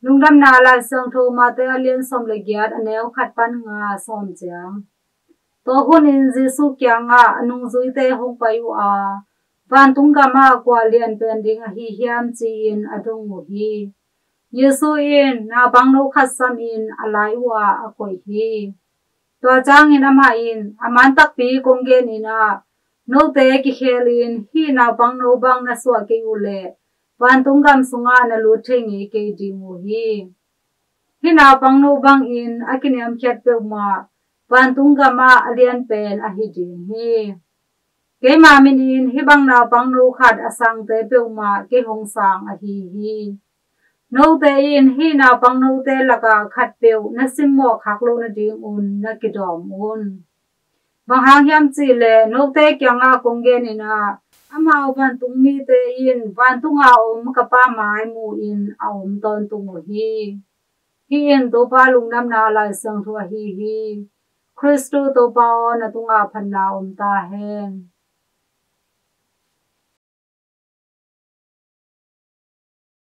lung dam na la sang tho ma te alien som le gyat aneu khat pan nga som chang to hun in Jesu kya nga anung zui te hong pai wa van tung ga ma kwa lian pen ding a hi hiam chi in adung mu hi Yesu in na bang no khat sam in alai wa a koi hi to chang in ama in aman tak pi kong ge ni na no te ki khelin hi na bang no bang na swa ke ule van tung gam sunga na lu thengi ke di mu hi hi na bang no bang in akiniam khat pe ma van tung ga ma alian pen a hi ding hi ke ma min in hi bang na bang no khat asang te pe ma ke hong sang a hi hi no te in hi na bang no te laka khat pe na sim mo khak lo na ding un na ki dom un bang hang hiam chi le no te kya nga kong ge ni na ama van tung mi te in van tung a om ka pa mai mu in a om ton tung hi hi in to pa lung nam na la sang thua hi Kristo to pa na tung a phan na om ta hen